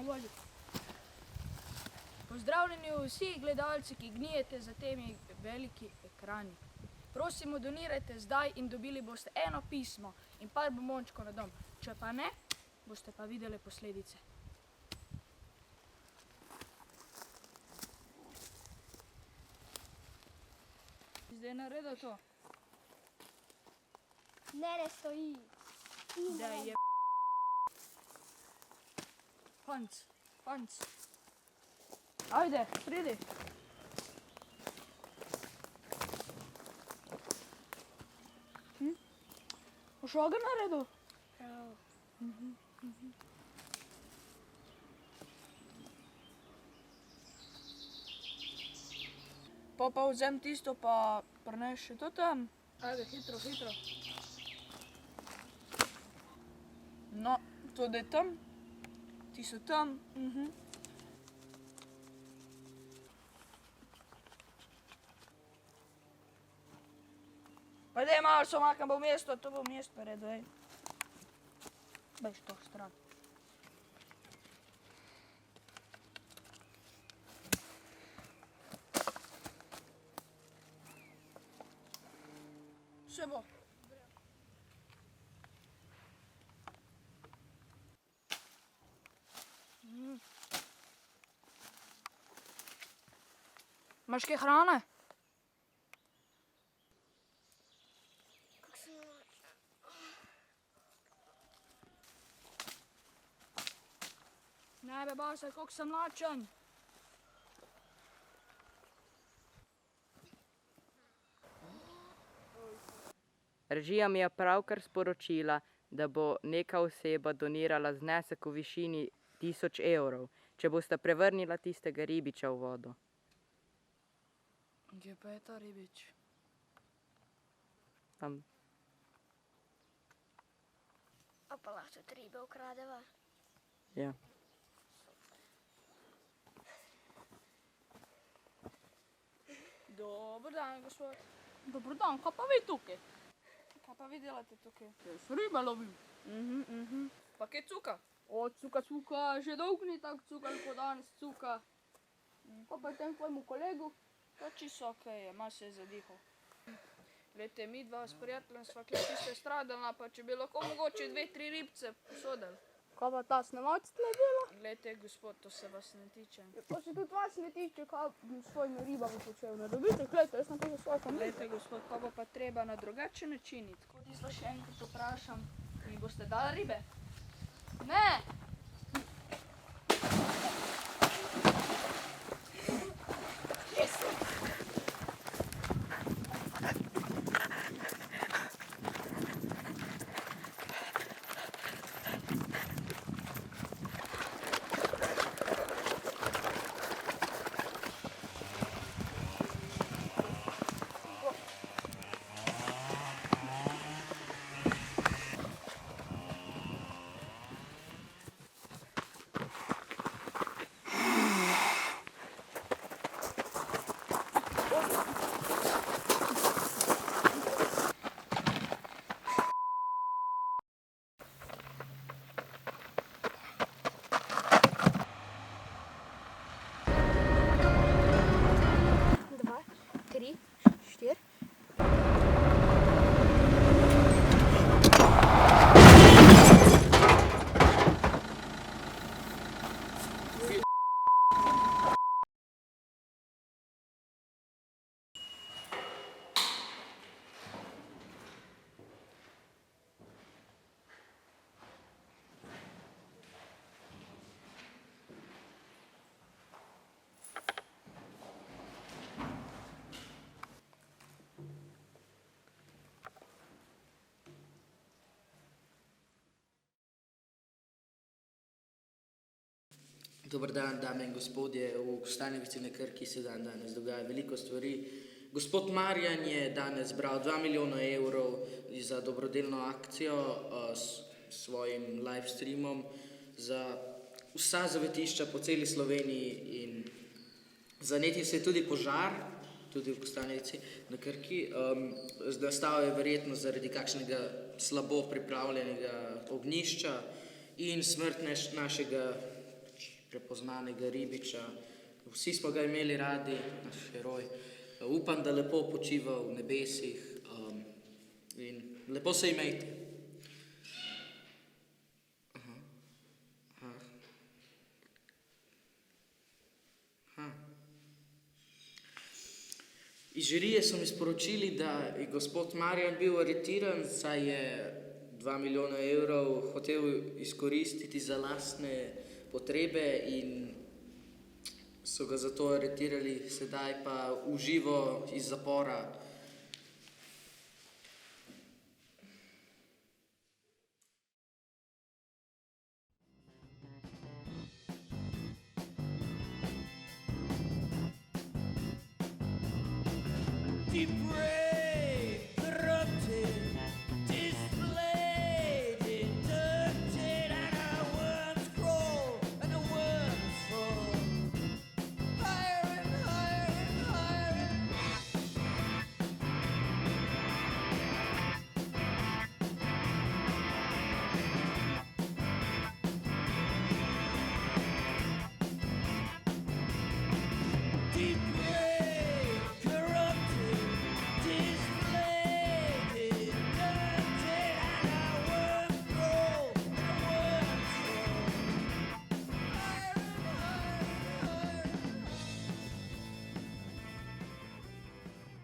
vodi. Pozdravljeni vsi gledalci, ki gnijete za temi veliki ekrani. Prosimo, donirajte zdaj in dobili boste eno pismo in par bombončkov na dom. Če pa ne, boste pa videli posledice. Zdaj naredil to. Ne stoji. Da je Fanc. Ajde, pridi. Boš ogenj naredil? Prav. Pa vzem tisto, pa prineš še to tam. Ajde, hitro. No, to da je tam. Ti so tam. Pa daj malo se omakam, bo mesto, to bo mesto naredil, ej. Bež to stran. Vse bo. Imaš kaj hrane? Kako sem lačen. Ne, bebasa, koliko sem lačen. Režija mi je pravkar sporočila, da bo neka oseba donirala znesek v višini 1000 evrov, če boste prevrnila tistega ribiča v vodo. Kje pa je ta ribič? Tam. A pa lahko tudi ribe ukradeva? Ja. Dober dan, gospod. Dober dan, kaj pa vi tukaj? Kaj pa vi delate tukaj? Jaz ribe lovim. Pa kaj cuka? O, cuka, že dolgo ni tako cukal, kot danes cuka. Pa pa tem tvojemu kolegu? To čisto okej je, malo se je zadihal. Glejte, mi dva s prijateljem sva kle tiste stradalna, pa če bi lahko mogoče 2-3 ribce posodili. Kaj pa ta snemalc tle dela? Glejte, gospod, to se vas ne tiče. To se tudi vas ne tiče, kaj bi s svojimi ribami počel. Ne dobite, glejte, jaz sem to za svojo familijo. Glejte, gospod, kaj bo pa treba na drugačen način iti. Tako ti še enkrat vprašam, mi boste dali ribe? Ne! Dober dan, dame in gospodje. V Kostanjevici na Krki se danes dogaja veliko stvari. Gospod Marjan je danes zbral 2 milijona evrov za dobrodelno akcijo s svojim live streamom za vsa zavetišča po celi Sloveniji in zanetil se je tudi požar, tudi v Kostanjevici na Krki. Nastal je verjetno zaradi kakšnega slabo pripravljenega ognjišča in smrt našega prepoznanega ribiča. Vsi smo ga imeli radi, naš heroj. Upam, da lepo počiva v nebesih in lepo se imejte. Iz žirije so mi sporočili, da je gospod Marjan bil aretiran, saj je 2 milijona evrov hotel izkoristiti za lastne potrebe in so ga zato aretirali, sedaj pa uživo iz zapora. Deep breath.